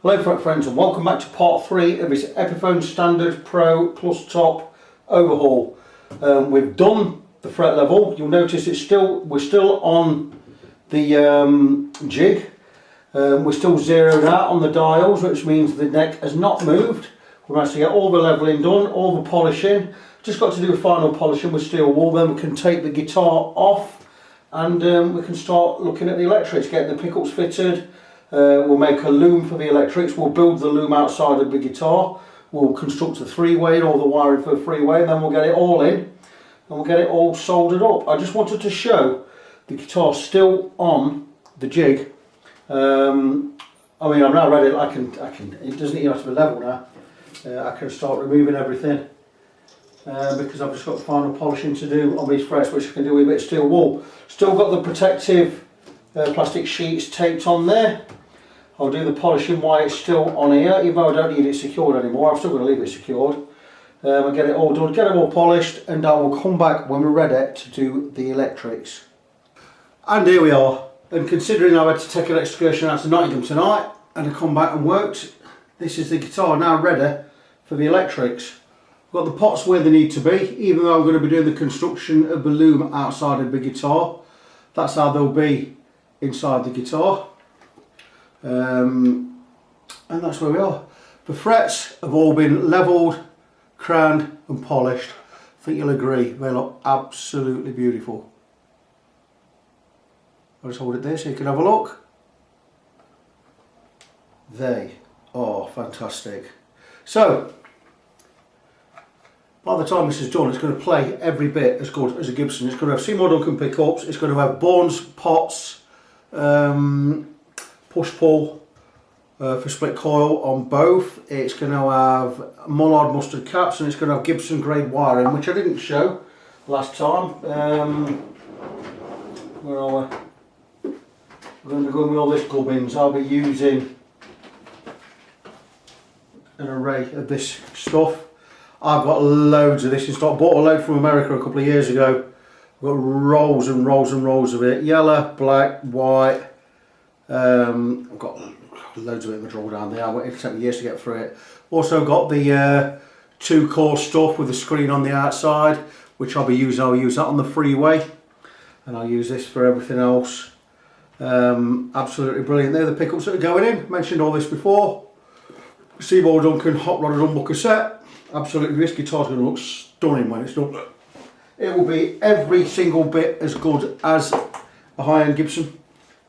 Hello friends, and welcome back to part 3 of this Epiphone Standard Pro Plustop overhaul. We've done the fret level. You'll notice we're still on the jig. We're still zeroed out on the dials, which means the neck has not moved. We've managed to get all the leveling done, all the polishing. Just got to do a final polishing with steel wool, then we can take the guitar off and we can start looking at the electrics, getting the pickups fitted. We'll make a loom for the electrics, we'll build the loom outside of the guitar, we'll construct a three-way and all the wiring for a three-way, and then we'll get it all in and we'll get it all soldered up. I just wanted to show the guitar still on the jig. I mean, I'm now ready. I can. It doesn't even have to be level now. I can start removing everything because I've just got the final polishing to do on these frets, which I can do with a bit of steel wool. Still got the protective plastic sheets taped on there. I'll do the polishing while it's still on here, even though I don't need it secured anymore. I'm still going to leave it secured. I'll get it all done, get it all polished, and I will come back when we're ready to do the electrics. And here we are. And considering I had to take an excursion out to Nottingham tonight and I come back and worked, this is the guitar now ready for the electrics. I've got the pots where they need to be, even though I'm going to be doing the construction of the loom outside of the guitar. That's how they'll be inside the guitar. And that's where we are. The frets have all been levelled, crowned and polished. I think you'll agree, they look absolutely beautiful. I'll just hold it there so you can have a look. They are fantastic. So, by the time this is done, it's going to play every bit as good as a Gibson. It's going to have Seymour Duncan pickups, it's going to have Bourne's pots, push-pull for split coil on both. It's going to have Mullard mustard caps, and it's going to have Gibson grade wiring, which I didn't show last time. Where are we? We're going to be going with all this gubbins. I'll be using an array of this stuff. I've got loads of this in stock. Bought a load from America a couple of years ago. I've got rolls and rolls and rolls of it. Yellow, black, white. I've got loads of it in the drawer down there. It'll take me years to get through it. Also got the 2-core stuff with the screen on the outside, which I'll be using. I'll use that on the freeway, and I'll use this for everything else. Absolutely brilliant. They're the pickups that are going in. Mentioned all this before. Seymour Duncan hot rodded humbucker set. Absolutely, this guitar's going to look stunning when it's done. It will be every single bit as good as a high-end Gibson.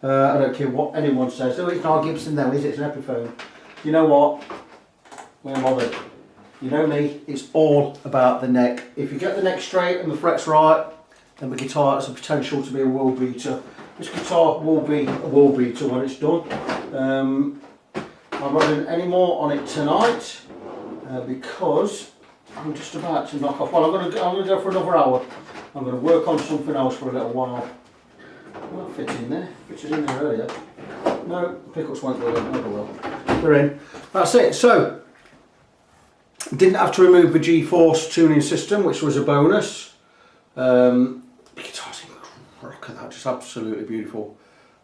I don't care what anyone says. Oh, it's not a Gibson though, is it? It's an Epiphone. You know what? We're bothered. You know me, it's all about the neck. If you get the neck straight and the frets right, then the guitar has the potential to be a world beater. This guitar will be a world beater when it's done. I'm not doing any more on it tonight because I'm just about to knock off. Well, I'm going to go for another hour. I'm going to work on something else for a little while. Well, that fits in there. Fits in there earlier. No, pickups won't go in. Oh well. They're in. That's it. So, didn't have to remove the G-Force tuning system, which was a bonus. The guitar's look at that, just absolutely beautiful.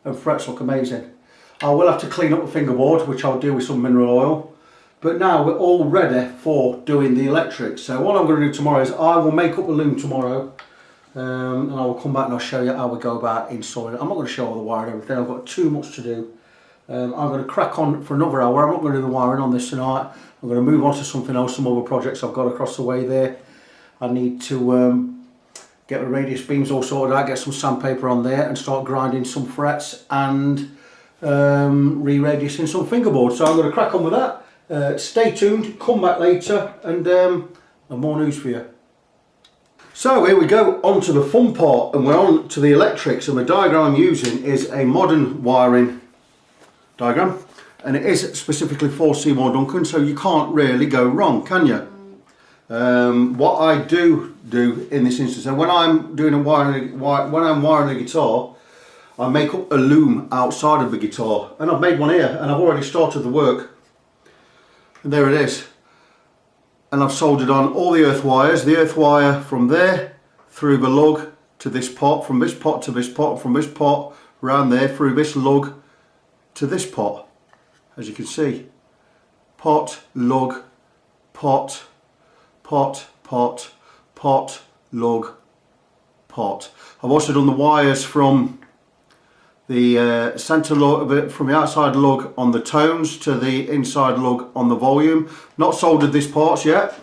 And frets look amazing. I will have to clean up the fingerboard, which I'll do with some mineral oil. But now we're all ready for doing the electrics. So what I'm going to do tomorrow is I will make up the loom tomorrow. And I will come back and I'll show you how we go about installing it. I'm not going to show all the wiring and everything, I've got too much to do. I'm going to crack on for another hour. I'm not going to do the wiring on this tonight. I'm going to move on to something else, some other projects I've got across the way there. I need to get the radius beams all sorted out, get some sandpaper on there and start grinding some frets and re-radiusing some fingerboards. So I'm going to crack on with that. Stay tuned, come back later and more news for you. So here we go, on to the fun part, and we're on to the electrics, and the diagram I'm using is a modern wiring diagram, and it is specifically for Seymour Duncan, so you can't really go wrong, can you? What I do in this instance, and when I'm doing when I'm wiring a guitar, I make up a loom outside of the guitar, and I've made one here, and I've already started the work, and there it is. And I've soldered on all the earth wire from there through the lug to this pot, from this pot to this pot, from this pot round there through this lug to this pot. As you can see, pot, lug, pot, pot, pot, pot, lug, pot. I've also done the wires from the centre lug, from the outside lug on the tones to the inside lug on the volume. Not soldered this parts yet.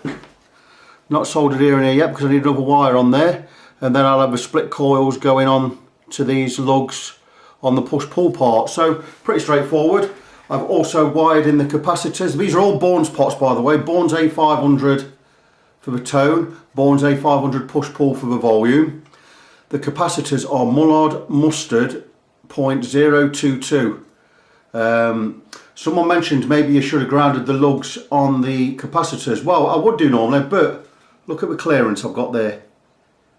Not soldered here and here yet because I need another wire on there. And then I'll have the split coils going on to these lugs on the push-pull part. So pretty straightforward. I've also wired in the capacitors. These are all Bourne's pots, by the way. Bourne's A500 for the tone, Bourne's A500 push-pull for the volume. The capacitors are Mullard Mustard 0.022. Someone mentioned maybe you should have grounded the lugs on the capacitors. Well, I would do normally, but look at the clearance I've got there.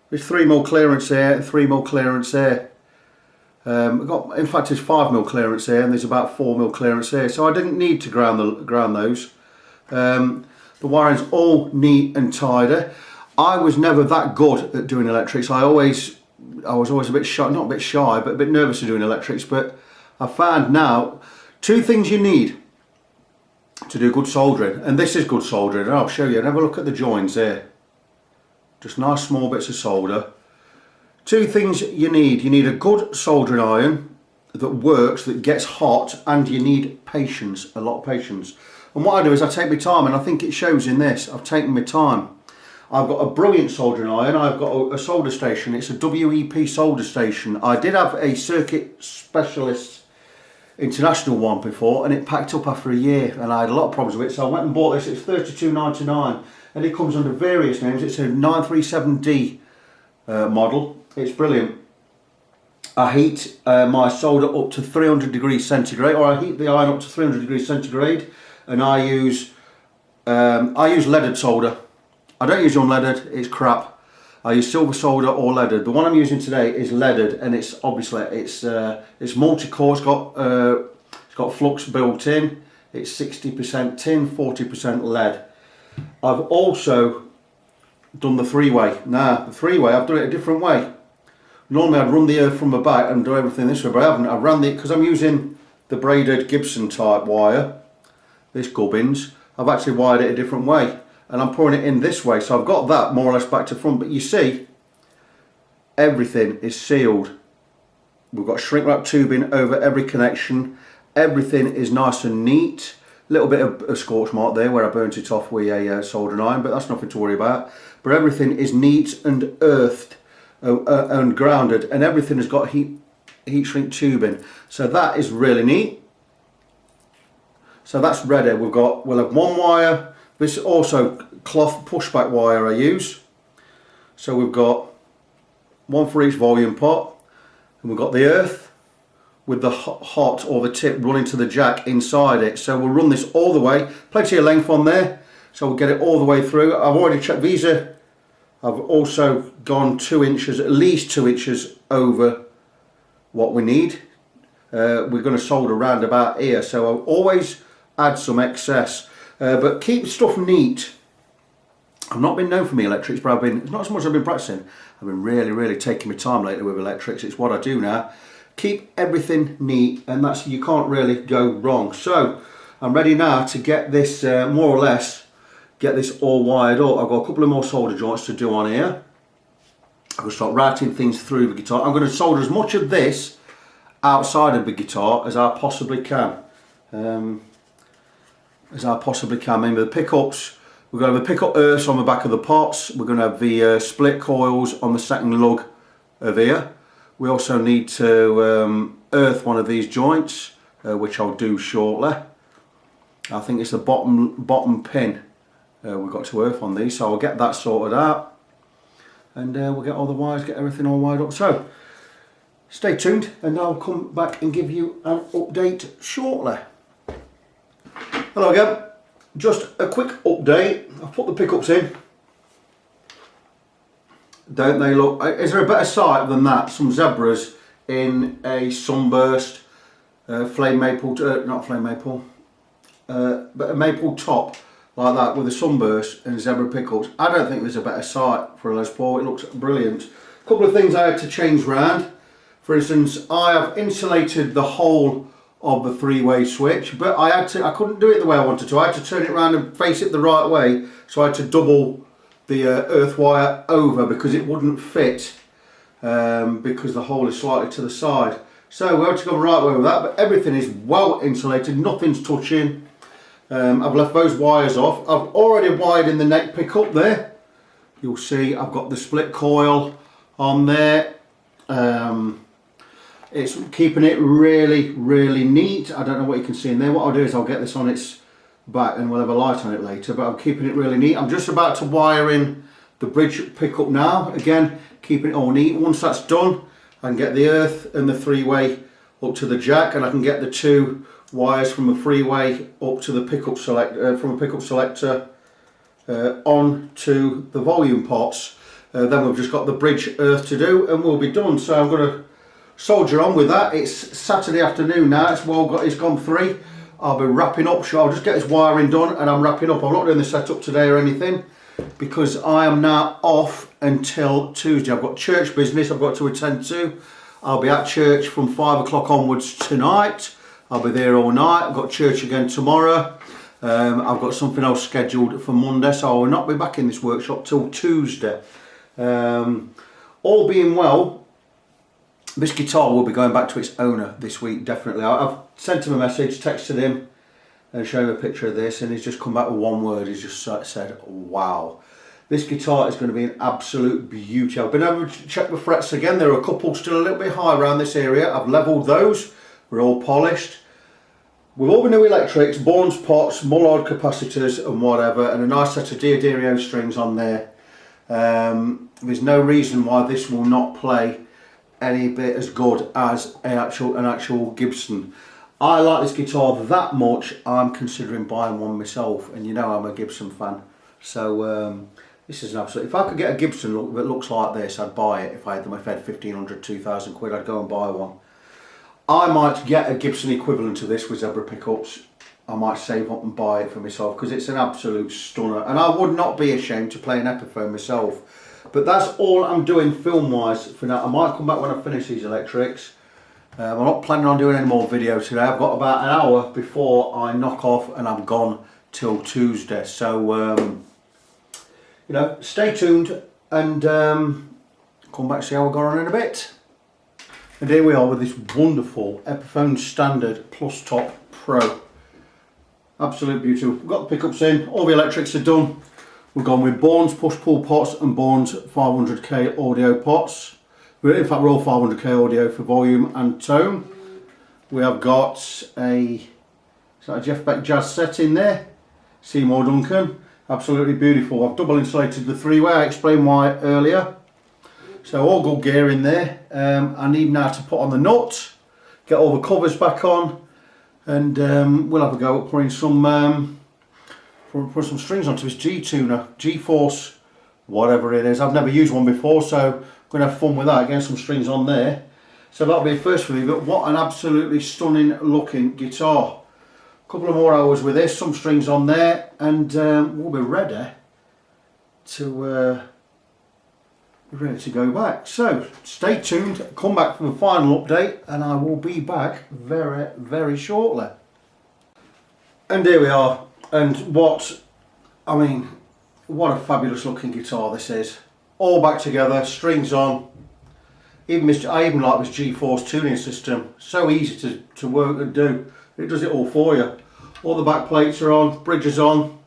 There's 3mm clearance there and 3mm clearance there. In fact, there's 5mm clearance there and there's about 4mm clearance there. So I didn't need to ground those. The wiring's all neat and tidy. I was never that good at doing electrics. I was always a bit shy, not a bit shy, but a bit nervous of doing electrics. But I found now, two things you need to do good soldering, and this is good soldering. I'll show you. Have a look at the joins there. Just nice small bits of solder. Two things you need. You need a good soldering iron that works, that gets hot, and you need patience, a lot of patience. And what I do is I take my time, and I think it shows in this. I've taken my time. I've got a brilliant soldering iron. I've got a solder station. It's a WEP solder station. I did have a Circuit Specialist International one before, and it packed up after a year, and I had a lot of problems with it. So I went and bought this. It's $32.99, and it comes under various names. It's a 937D model. It's brilliant. I heat my solder up to 300 degrees centigrade, or I heat the iron up to 300 degrees centigrade, and I use leaded solder. I don't use unleaded, it's crap. I use silver solder or leaded. The one I'm using today is leaded, and it's obviously it's multi-core. It's got flux built in. It's 60% tin, 40% lead. I've also done the three-way. Now the three-way, I've done it a different way. Normally I'd run the earth from the back and do everything this way, but I haven't. I've ran because I'm using the braided Gibson type wire, this gubbins. I've actually wired it a different way, and I'm pouring it in this way. So I've got that more or less back to front, but you see, everything is sealed. We've got shrink wrap tubing over every connection. Everything is nice and neat. A little bit of a scorch mark there where I burnt it off with a soldering iron, but that's nothing to worry about. But everything is neat and earthed and grounded, and everything has got heat shrink tubing. So that is really neat. So that's ready. We'll have one wire. This is also cloth pushback wire I use. So we've got one for each volume pot, and we've got the earth with the hot or the tip running to the jack inside it. So we'll run this all the way, plenty of length on there, so we'll get it all the way through. I've already checked these are, I've also gone 2 inches, at least 2 inches over what we need. We're going to solder around about here, so I'll always add some excess, but keep stuff neat. I've not been known for me electrics, but it's not so much I've been practicing, I've been really taking my time lately with electrics. It's what I do now. Keep everything neat, and that's, you can't really go wrong. So I'm ready now to get this more or less get this all wired up. I've got a couple of more solder joints to do on here. I'm going to start routing things through the guitar. I'm going to solder as much of this outside of the guitar as I possibly can. Maybe the pickups, we're going to have the pickup earths on the back of the pots. We're going to have the split coils on the second lug of here. We also need to earth one of these joints, which I'll do shortly. I think it's the bottom pin we've got to earth on these, so I'll get that sorted out, and we'll get all the wires, get everything all wired up. So stay tuned, and I'll come back and give you an update shortly. Hello again, just a quick update. I've put the pickups in. Don't they look, is there a better sight than that? Some zebras in a sunburst flame maple, not flame maple, but a maple top like that with a sunburst and zebra pickups. I don't think there's a better sight for a Les Paul. It looks brilliant. A couple of things I had to change round. For instance, I have insulated the whole of the three-way switch, but I couldn't do it the way I wanted to. I had to turn it around and face it the right way, so I had to double the earth wire over because it wouldn't fit, because the hole is slightly to the side. So we had to go the right way with that, but everything is well insulated, nothing's touching. I've left those wires off. I've already wired in the neck pickup there. You'll see I've got the split coil on there. It's keeping it really neat. I don't know what you can see in there. What I'll do is I'll get this on its back and we'll have a light on it later, but I'm keeping it really neat. I'm just about to wire in the bridge pickup now. Again, keeping it all neat. Once that's done, I can get the earth and the three-way up to the jack, and I can get the two wires from the three-way up to the pickup selector, from a pickup selector on to the volume pots. Then we've just got the bridge earth to do and we'll be done. So I'm going to soldier on with that. It's Saturday afternoon now. It's gone 3. I'll be wrapping up. I'll just get this wiring done and I'm wrapping up. I'm not doing the setup today or anything because I am now off until Tuesday. I've got church business I've got to attend to. I'll be at church from 5 o'clock onwards tonight. I'll be there all night. I've got church again tomorrow. I've got something else scheduled for Monday, so I will not be back in this workshop till Tuesday. All being well, this guitar will be going back to its owner this week, definitely. I've sent him a message, texted him and showed him a picture of this, and he's just come back with one word. He's just said, wow. This guitar is going to be an absolute beauty. I've been able to check the frets again. There are a couple still a little bit high around this area. I've levelled those. We're all polished. With all the new electrics, Bourne's pots, Mullard capacitors and whatever, and a nice set of Diodario strings on there, there's no reason why this will not play any bit as good as an actual Gibson. I like this guitar that much, I'm considering buying one myself, and you know I'm a Gibson fan. So this is an absolute, if I could get a Gibson that looks like this, I'd buy it. If I had 1500, 2000 quid, I'd go and buy one. I might get a Gibson equivalent to this with zebra pickups. I might save up and buy it for myself because it's an absolute stunner, and I would not be ashamed to play an Epiphone myself. But that's all I'm doing film wise for now. I might come back when I finish these electrics. I'm not planning on doing any more videos today. I've got about an hour before I knock off and I'm gone till Tuesday. So you know, stay tuned and come back to see how we got on in a bit. And here we are with this wonderful Epiphone Standard Plustop Pro. Absolute beauty. We've got the pickups in, all the electrics are done. We've gone with Bourne's push-pull pots and Bourne's 500k audio pots. In fact, we're all 500k audio for volume and tone. We have got a Jeff Beck jazz set in there. Seymour Duncan. Absolutely beautiful. I've double insulated the three-way. I explained why earlier. So all good gear in there. I need now to put on the nut, get all the covers back on, and we'll have a go at putting some strings onto this G-tuner, G-Force, whatever it is. I've never used one before, so I'm going to have fun with that, getting some strings on there. So that'll be a first for me, but what an absolutely stunning looking guitar. A couple of more hours with this, some strings on there, and we'll be ready to go back. So stay tuned, come back for the final update, and I will be back very shortly. And here we are, and what a fabulous looking guitar this is. All back together, strings on. I even like this G-Force tuning system. So easy to work and do. It does it all for you. All the back plates are on, bridge is on.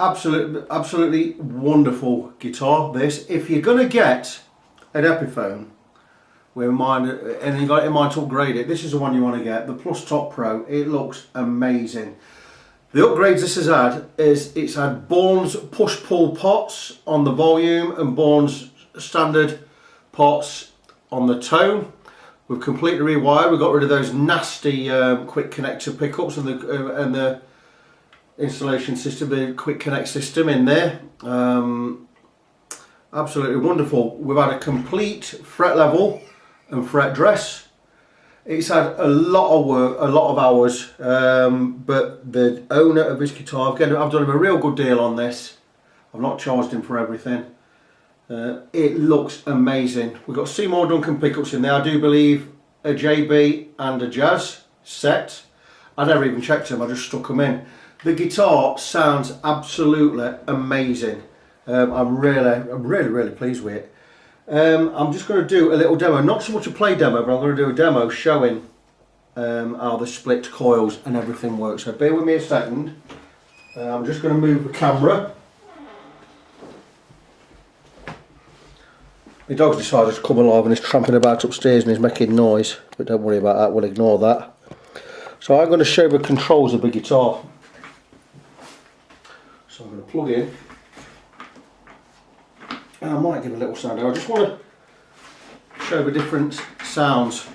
Absolutely wonderful guitar this. If you're going to get an Epiphone and you've got it in mind to upgrade it, this is the one you want to get, the Plustop Pro. It looks amazing. The upgrades this has had is it's had Bourne's push-pull pots on the volume and Bourne's standard pots on the tone. We've completely rewired. We've got rid of those nasty quick connector pickups and the installation system, the quick connect system in there. Absolutely wonderful. We've had a complete fret level and fret dress. It's had a lot of work, a lot of hours, but the owner of this guitar, I've done him a real good deal on this. I've not charged him for everything. It looks amazing. We've got Seymour Duncan pickups in there. I do believe a JB and a Jazz set. I never even checked them, I just stuck them in. The guitar sounds absolutely amazing. I'm really pleased with it. I'm just going to do a little demo, not so much a play demo, but I'm going to do a demo showing how the split coils and everything works. So bear with me a second. I'm just going to move the camera. My dog's decided to come alive and he's tramping about upstairs and he's making noise, but don't worry about that, we'll ignore that. So I'm going to show the controls of the guitar. So I'm going to plug in. And I might give a little sound. I just want to show the different sounds.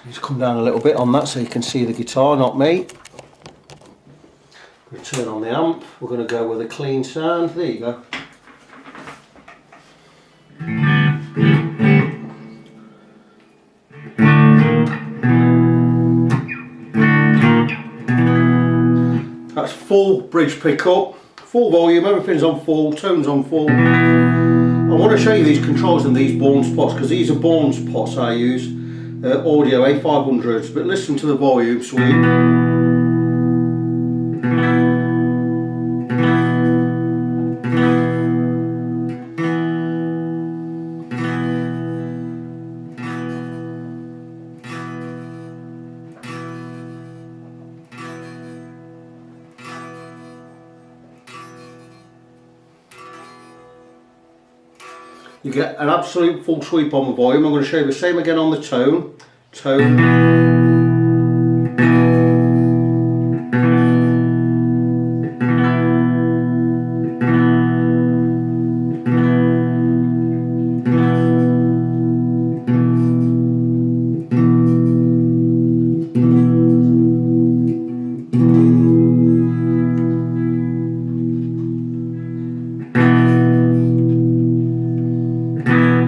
Need to come down a little bit on that so you can see the guitar, not me. We turn on the amp. We're going to go with a clean sound. There you go. That's full bridge pickup, full volume, everything's on full, tones on full. I want to show you these controls and these Bourne spots because these are Bourne spots I use, audio A500s, but listen to the volume sweep. You get an absolute full sweep on the volume. I'm going to show you the same again on the tone.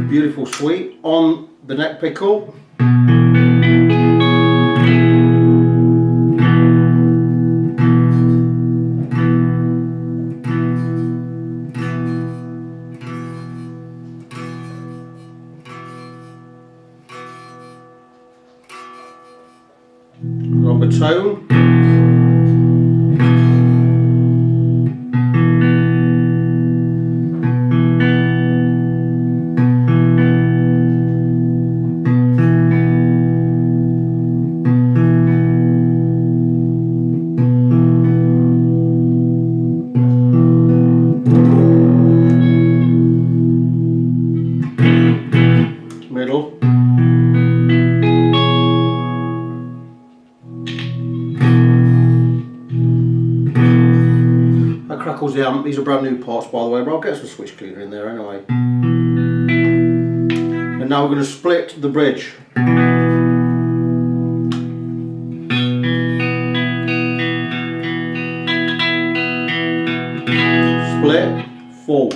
Beautiful sweep on the neck pickup. On the tone. Middle. That crackles the amp. These are brand new parts, by the way, but I'll get some switch cleaner in there anyway. And now we're going to split the bridge. Split, full.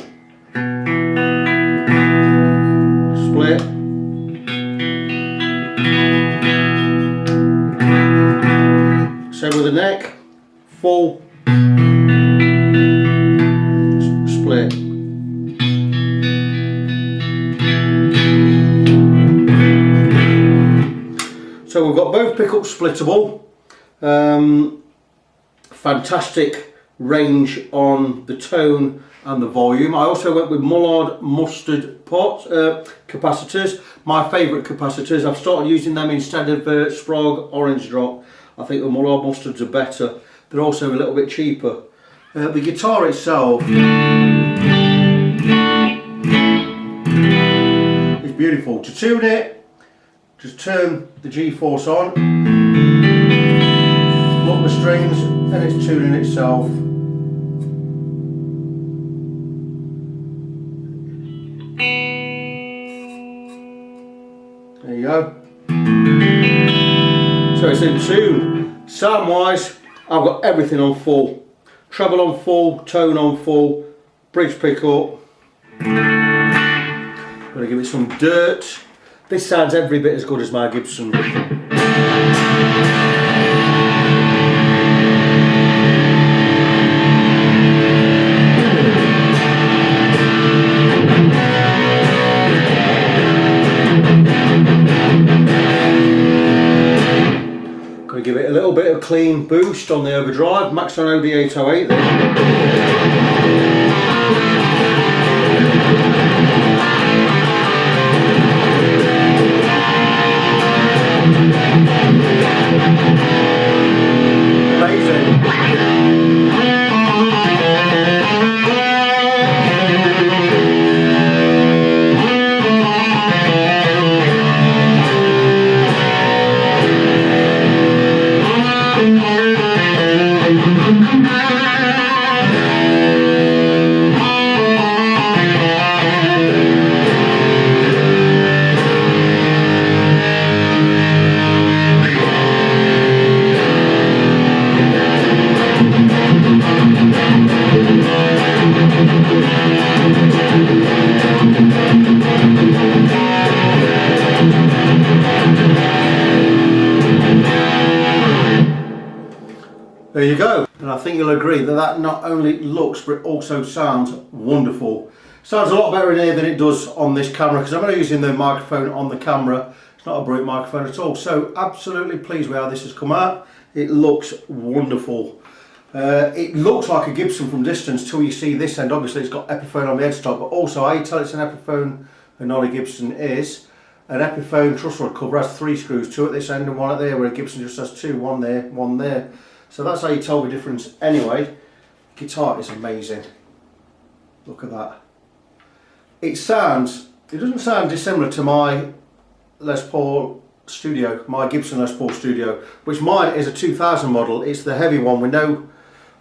Split. Same with the neck, full, split. So we've got both pickups splittable. Fantastic range on the tone and the volume. I also went with Mullard mustard capacitors, my favourite capacitors. I've started using them instead of Sprague orange drop. I think the Mullard mustards are better. They're also a little bit cheaper. The guitar itself is beautiful. To tune it, just turn the G-force on, lock the strings, and it's tuning itself. There you go. So it's in tune. Sound wise, I've got everything on full. Treble on full, tone on full, bridge pickup. I'm going to give it some dirt. This sounds every bit as good as my Gibson. Give it clean boost on the overdrive, maxed on OD808 There you go, and I think you'll agree that that not only looks but it also sounds wonderful. Sounds a lot better in here than it does on this camera because I'm only using the microphone on the camera. It's not a Brute microphone at all, so absolutely pleased with how this has come out. It looks wonderful. It looks like a Gibson from distance till you see this end. Obviously it's got Epiphone on the headstock, but also how you tell it's an Epiphone and not a Gibson is an Epiphone truss rod cover has 3 screws, 2 at this end and 1 at there, where a Gibson just has 2, 1 there, 1 there. So that's how you tell the difference anyway. Guitar is amazing. Look at that. It doesn't sound dissimilar to my Les Paul Studio, my Gibson Les Paul Studio, which mine is a 2000 model. It's the heavy one with no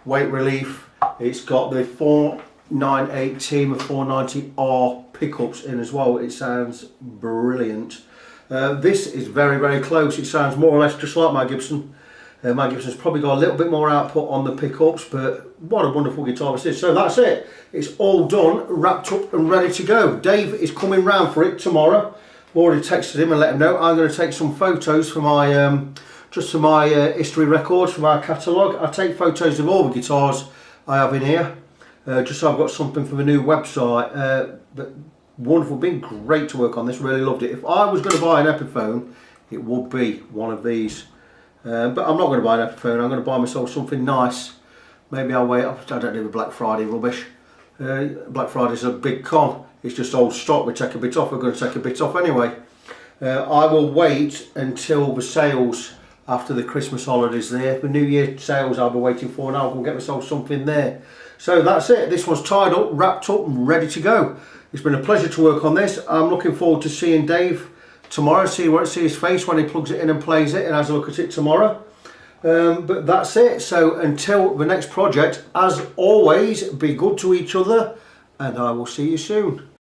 weight relief. It's got the 498 team of 490R pickups in as well. It sounds brilliant. This is very, very close. It sounds more or less just like my Gibson. My Gibson's probably got a little bit more output on the pickups, but what a wonderful guitar this is. So that's it. It's all done, wrapped up and ready to go. Dave is coming round for it tomorrow. I've already texted him and let him know. I'm going to take some photos for my, just for my history records from our catalogue. I take photos of all the guitars I have in here, just so I've got something for the new website. But wonderful, been great to work on this, really loved it. If I was going to buy an Epiphone, it would be one of these. But I'm not going to buy an Epiphone. I'm going to buy myself something nice. Maybe I'll wait. I don't do the Black Friday rubbish. Black Friday's a big con. It's just old stock. We take a bit off. We're going to take a bit off anyway. I will wait until the sales after the Christmas holidays there. The New Year sales I'll be waiting for, and I'll go get myself something there. So that's it. This one's tied up, wrapped up and ready to go. It's been a pleasure to work on this. I'm looking forward to seeing Dave tomorrow, see his face when he plugs it in and plays it and has a look at it tomorrow. But that's it. So until the next project, as always, be good to each other and I will see you soon.